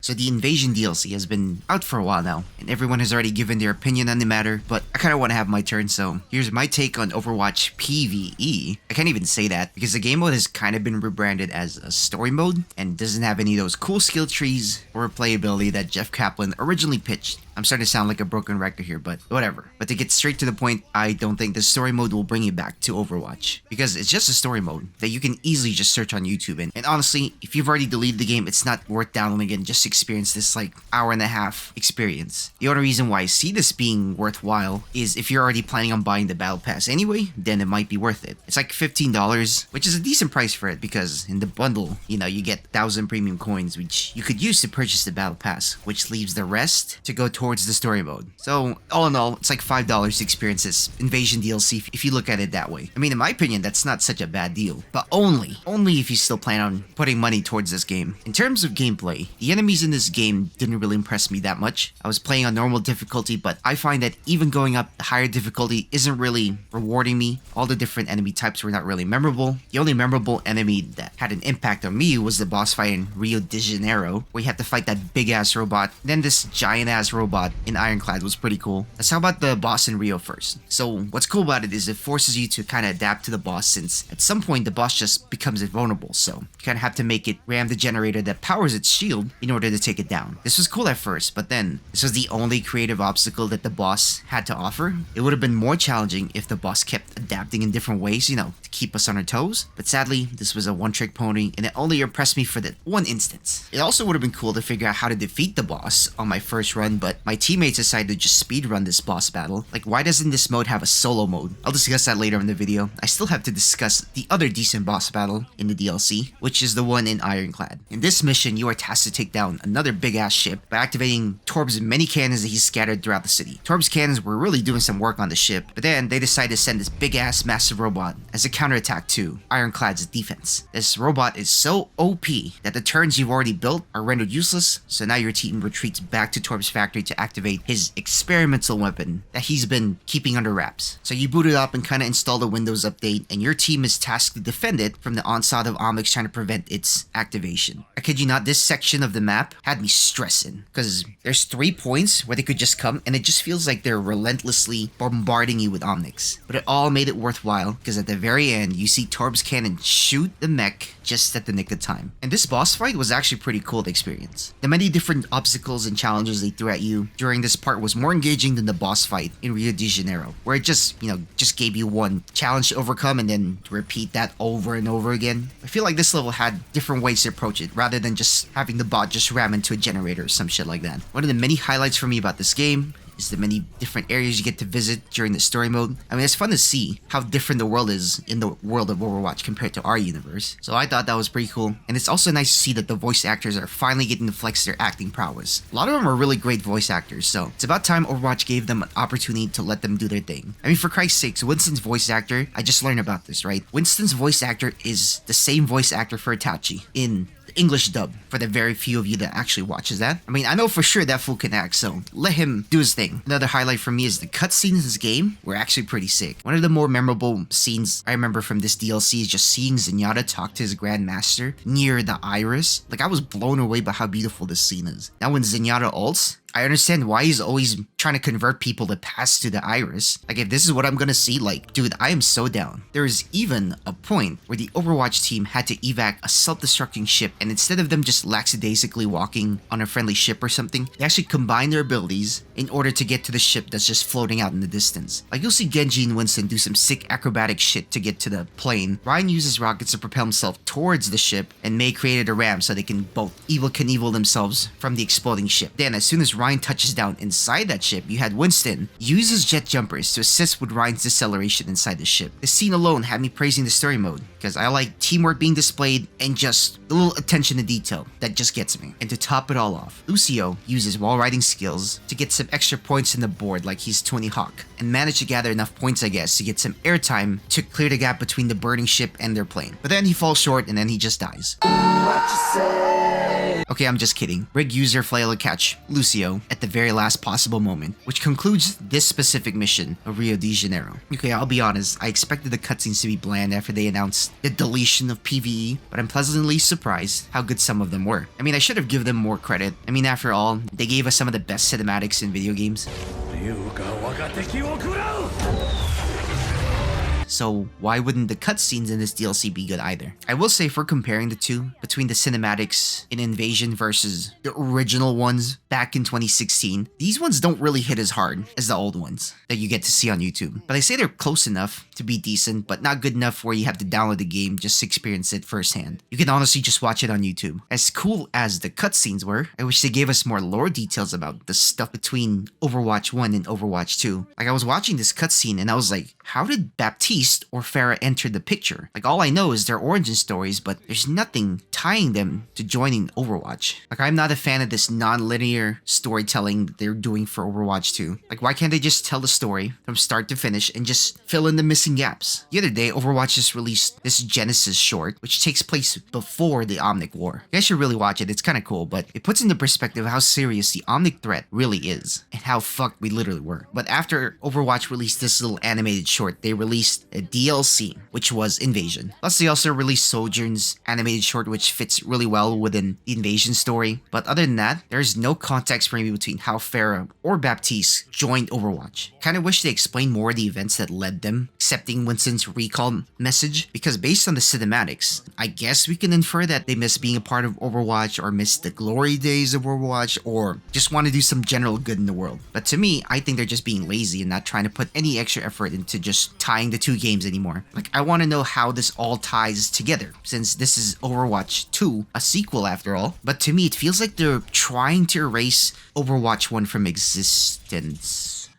So the Invasion DLC has been out for a while now, and everyone has already given their opinion on the matter, but I kind of want to have my turn, so here's my take on Overwatch PvE. I can't even say that, because the game mode has kind of been rebranded as a story mode, and doesn't have any of those cool skill trees or replayability that Jeff Kaplan originally pitched. I'm starting to sound like a broken record here, but whatever. But to get straight to the point, I don't think the story mode will bring you back to Overwatch, because it's just a story mode that you can easily just search on YouTube. And honestly, if you've already deleted the game, it's not worth downloading and just experience this like hour and a half experience. The only reason why I see this being worthwhile is if you're already planning on buying the battle pass anyway, then it might be worth it. It's like $15, which is a decent price for it, because in the bundle, you know, you get 1,000 premium coins, which you could use to purchase the battle pass, which leaves the rest to go towards the story mode. So all in all, it's like $5 to experience this Invasion DLC if you look at it that way. I mean, in my opinion, that's not such a bad deal, but only if you still plan on putting money towards this game. In terms of gameplay, the enemies in this game didn't really impress me that much. I was playing on normal difficulty, but I find that even going up the higher difficulty isn't really rewarding me. All the different enemy types were not really memorable. The only memorable enemy that had an impact on me was the boss fight in Rio de Janeiro, where you had to fight that big ass robot. Then this giant ass robot in Ironclad was pretty cool. Let's talk about the boss in Rio first. So what's cool about it is it forces you to kind of adapt to the boss, since at some point the boss just becomes invulnerable, so you kind of have to make it ram the generator that powers its shield in order to take it down. This was cool at first, but then this was the only creative obstacle that the boss had to offer. It would have been more challenging if the boss kept adapting in different ways, you know, to keep us on our toes, but sadly this was a one-trick pony and it only impressed me for that one instance. It also would have been cool to figure out how to defeat the boss on my first run, but my teammates decided to just speedrun this boss battle. Like, why doesn't this mode have a solo mode? I'll discuss that later in the video. I still have to discuss the other decent boss battle in the DLC, which is the one in Ironclad. In this mission, you are tasked to take down another big ass ship by activating Torb's many cannons that he's scattered throughout the city. Torb's cannons were really doing some work on the ship, but then they decided to send this big ass massive robot as a counterattack to Ironclad's defense. This robot is so OP that the turrets you've already built are rendered useless, so now your team retreats back to Torb's factory to activate his experimental weapon that he's been keeping under wraps. So you boot it up and kind of install the Windows update, and your team is tasked to defend it from the onslaught of Omnics trying to prevent its activation. I kid you not, this section of the map had me stressing, because there's 3 points where they could just come and it just feels like they're relentlessly bombarding you with Omnics. But it all made it worthwhile, because at the very end you see Torb's cannon shoot the mech just at the nick of time. And this boss fight was actually pretty cool to experience. The many different obstacles and challenges they threw at you during this part was more engaging than the boss fight in Rio de Janeiro, where it just gave you one challenge to overcome and then repeat that over and over again. I feel like this level had different ways to approach it, rather than just having the bot just ram into a generator or some shit like that. One of the many highlights for me about this game is the many different areas you get to visit during the story mode. I mean, it's fun to see how different the world is in the world of Overwatch compared to our universe. So I thought that was pretty cool. And it's also nice to see that the voice actors are finally getting to flex their acting prowess. A lot of them are really great voice actors, so it's about time Overwatch gave them an opportunity to let them do their thing. I mean, for Christ's sakes, Winston's voice actor, I just learned about this, right? Winston's voice actor is the same voice actor for Itachi in English dub, for the very few of you that actually watches that. I mean, I know for sure that fool can act, so let him do his thing. Another highlight for me is the cutscenes in this game were actually pretty sick. One of the more memorable scenes I remember from this DLC is just seeing Zenyatta talk to his Grandmaster near the Iris. Like, I was blown away by how beautiful this scene is. Now when Zenyatta ults, I understand why he's always trying to convert people to pass to the Iris. Like, if this is what I'm gonna see, like, dude, I am so down. There is even a point where the Overwatch team had to evac a self-destructing ship, and instead of them just lackadaisically walking on a friendly ship or something, they actually combine their abilities in order to get to the ship that's just floating out in the distance. Like, you'll see Genji and Winston do some sick acrobatic shit to get to the plane. Ryan uses rockets to propel himself towards the ship, and Mei created a ramp so they can both Evel Knievel themselves from the exploding ship. Then, as soon as Ryan touches down inside that ship, you had Winston use his jet jumpers to assist with Ryan's deceleration inside the ship. This scene alone had me praising the story mode, because I like teamwork being displayed and just the little attention to detail that just gets me. And to top it all off, Lucio uses wall riding skills to get some extra points in the board like he's Tony Hawk, and managed to gather enough points, I guess, to get some airtime to clear the gap between the burning ship and their plane. But then he falls short and then he just dies. What you say? Okay, I'm just kidding. Rig user failed to catch Lucio at the very last possible moment, which concludes this specific mission of Rio de Janeiro. Okay, I'll be honest, I expected the cutscenes to be bland after they announced the deletion of PvE, but I'm pleasantly surprised how good some of them were. I mean, I should have given them more credit. I mean, after all, they gave us some of the best cinematics in video games. So why wouldn't the cutscenes in this DLC be good either? I will say, for comparing the two, between the cinematics in Invasion versus the original ones back in 2016, these ones don't really hit as hard as the old ones that you get to see on YouTube. But I say they're close enough to be decent, but not good enough where you have to download the game just to experience it firsthand. You can honestly just watch it on YouTube. As cool as the cutscenes were, I wish they gave us more lore details about the stuff between Overwatch 1 and Overwatch 2. Like, I was watching this cutscene and I was like, how did Baptiste or Farah enter the picture? Like, all I know is their origin stories, but there's nothing tying them to joining Overwatch. Like, I'm not a fan of this non-linear storytelling that they're doing for Overwatch 2. Like, why can't they just tell the story from start to finish and just fill in the missing gaps? The other day, Overwatch just released this Genesis short, which takes place before the Omnic War. You guys should really watch it, it's kinda cool, but it puts into perspective how serious the Omnic threat really is, and how fucked we literally were. But after Overwatch released this little animated short, they released a DLC, which was Invasion. Plus, they also released Sojourn's animated short, which fits really well within the Invasion story. But other than that, there's no context for me between how Farah or Baptiste joined Overwatch. Kinda wish they explained more of the events that led them accepting Winston's recall message, because based on the cinematics, I guess we can infer that they miss being a part of Overwatch, or miss the glory days of Overwatch, or just want to do some general good in the world. But to me, I think they're just being lazy and not trying to put any extra effort into just tying the two games anymore. Like, I want to know how this all ties together, since this is Overwatch 2, a sequel after all. But to me, it feels like they're trying to erase Overwatch 1 from existence.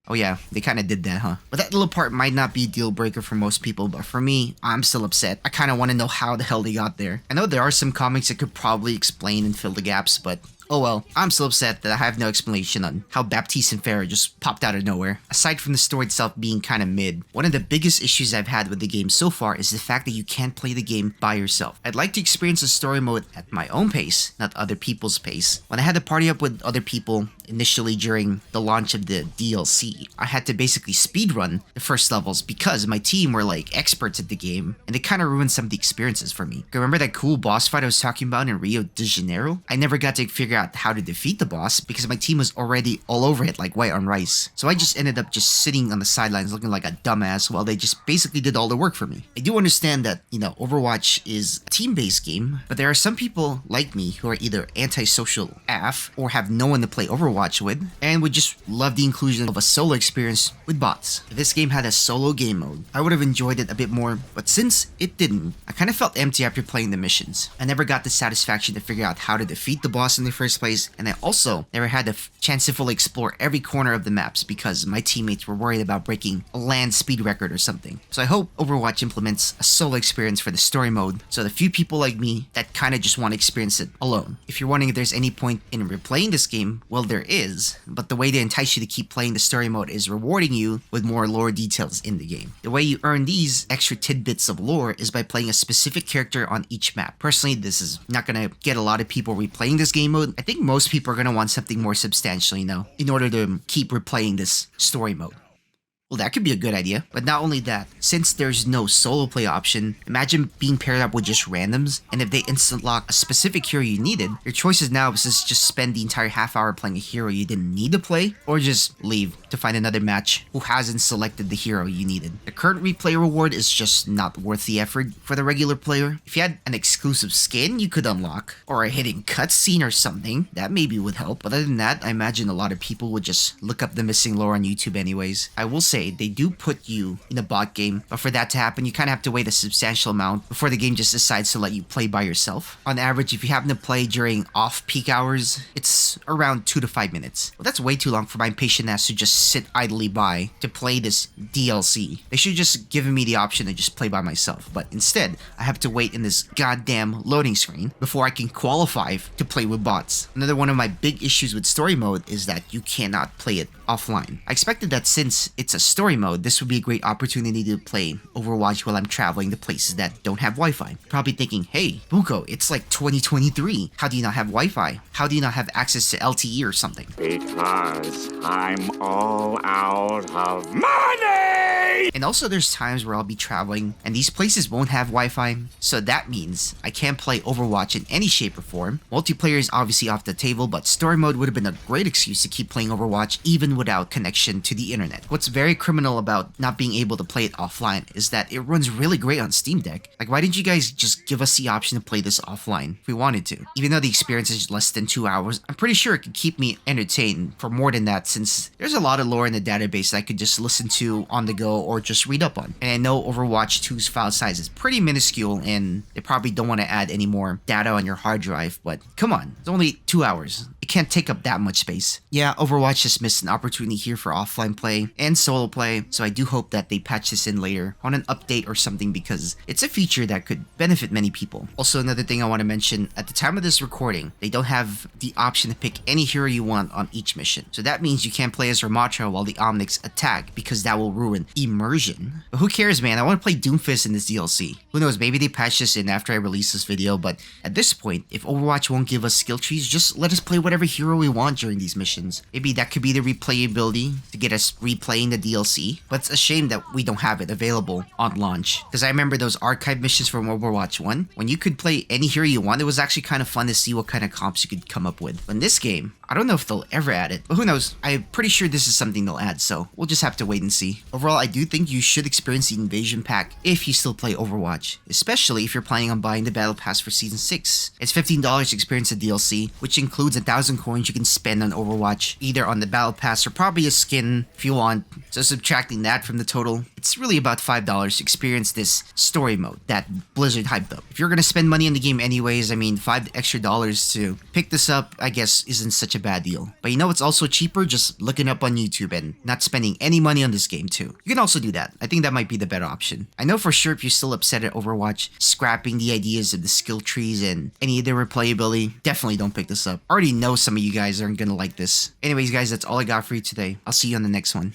Oh yeah, they kind of did that, huh? But that little part might not be a deal breaker for most people, but for me, I'm still upset. I kind of want to know how the hell they got there. I know there are some comics that could probably explain and fill the gaps, but oh well, I'm still upset that I have no explanation on how Baptiste and Farah just popped out of nowhere. Aside from the story itself being kinda mid, one of the biggest issues I've had with the game so far is the fact that you can't play the game by yourself. I'd like to experience the story mode at my own pace, not other people's pace. When I had to party up with other people initially during the launch of the DLC, I had to basically speedrun the first levels because my team were like experts at the game, and it kinda ruined some of the experiences for me. Remember that cool boss fight I was talking about in Rio de Janeiro? I never got to figure out how to defeat the boss because my team was already all over it like white on rice. So I just ended up just sitting on the sidelines looking like a dumbass while they just basically did all the work for me. I do understand that, Overwatch is a team-based game, but there are some people like me who are either antisocial AF or have no one to play Overwatch with and would just love the inclusion of a solo experience with bots. If this game had a solo game mode, I would have enjoyed it a bit more, but since it didn't, I kind of felt empty after playing the missions. I never got the satisfaction to figure out how to defeat the boss in the first place, and I also never had the chance to fully explore every corner of the maps because my teammates were worried about breaking a land speed record or something. So I hope Overwatch implements a solo experience for the story mode so the few people like me that kinda just want to experience it alone. If you're wondering if there's any point in replaying this game, well, there is, but the way to entice you to keep playing the story mode is rewarding you with more lore details in the game. The way you earn these extra tidbits of lore is by playing a specific character on each map. Personally, this is not gonna get a lot of people replaying this game mode. I think most people are gonna want something more substantial, in order to keep replaying this story mode. Well, that could be a good idea. But not only that, since there's no solo play option, imagine being paired up with just randoms, and if they instant lock a specific hero you needed, your choices now is to just spend the entire half hour playing a hero you didn't need to play, or just leave to find another match who hasn't selected the hero you needed. The current replay reward is just not worth the effort for the regular player. If you had an exclusive skin you could unlock, or a hidden cutscene or something, that maybe would help. But other than that, I imagine a lot of people would just look up the missing lore on YouTube anyways. I will say, they do put you in a bot game, but for that to happen, you kind of have to wait a substantial amount before the game just decides to let you play by yourself. On average, if you happen to play during off-peak hours, it's around 2 to 5 minutes. Well, that's way too long for my impatient ass to just sit idly by to play this DLC. They should just given me the option to just play by myself, but instead, I have to wait in this goddamn loading screen before I can qualify to play with bots. Another one of my big issues with story mode is that you cannot play it offline. I expected that since it's a story mode, this would be a great opportunity to play Overwatch while I'm traveling to places that don't have Wi-Fi. Probably thinking, hey, Bunko, it's like 2023. How do you not have Wi-Fi? How do you not have access to LTE or something? Because I'm all out of money! And also there's times where I'll be traveling and these places won't have Wi-Fi, so that means I can't play Overwatch in any shape or form. Multiplayer is obviously off the table, but story mode would have been a great excuse to keep playing Overwatch even without connection to the internet. What's very criminal about not being able to play it offline is that it runs really great on Steam Deck. Like, why didn't you guys just give us the option to play this offline if we wanted to? Even though the experience is less than 2 hours, I'm pretty sure it could keep me entertained for more than that, since there's a lot of lore in the database that I could just listen to on the go or just read up on. And I know Overwatch 2's file size is pretty minuscule and they probably don't want to add any more data on your hard drive, but come on, it's only 2 hours. It can't take up that much space. Yeah, Overwatch just missed an opportunity here for offline play and solo play, so I do hope that they patch this in later on an update or something, because it's a feature that could benefit many people. Also, another thing I want to mention, at the time of this recording, they don't have the option to pick any hero you want on each mission. So that means you can't play as Ramatra while the Omnics attack, because that will ruin immersion. But who cares, man? I want to play Doomfist in this DLC. Who knows, maybe they patch this in after I release this video, but at this point, if Overwatch won't give us skill trees, just let us play whatever hero we want during these missions. Maybe that could be the replayability to get us replaying the DLC, but it's a shame that we don't have it available on launch. Because I remember those archive missions from Overwatch 1, when you could play any hero you want, it was actually kind of fun to see what kind of comps you could come up with. But in this game, I don't know if they'll ever add it, but who knows? I'm pretty sure this is something they'll add, so we'll just have to wait and see. Overall, I do think you should experience the Invasion Pack if you still play Overwatch, especially if you're planning on buying the Battle Pass for Season 6. It's $15 to experience the DLC, which includes 1,000 coins you can spend on Overwatch, either on the Battle Pass or probably a skin if you want. So subtracting that from the total, it's really about $5 to experience this story mode that Blizzard hyped up. If you're gonna spend money on the game anyways, I mean, $5 extra to pick this up, I guess, isn't such a bad deal. But you know what's also cheaper? Just looking up on YouTube and not spending any money on this game too. You can also do that. I think that might be the better option. I know for sure if you're still upset at Overwatch, scrapping the ideas of the skill trees and any of the replayability, definitely don't pick this up. I already know some of you guys aren't gonna like this. Anyways guys, that's all I got for you today. I'll see you on the next one.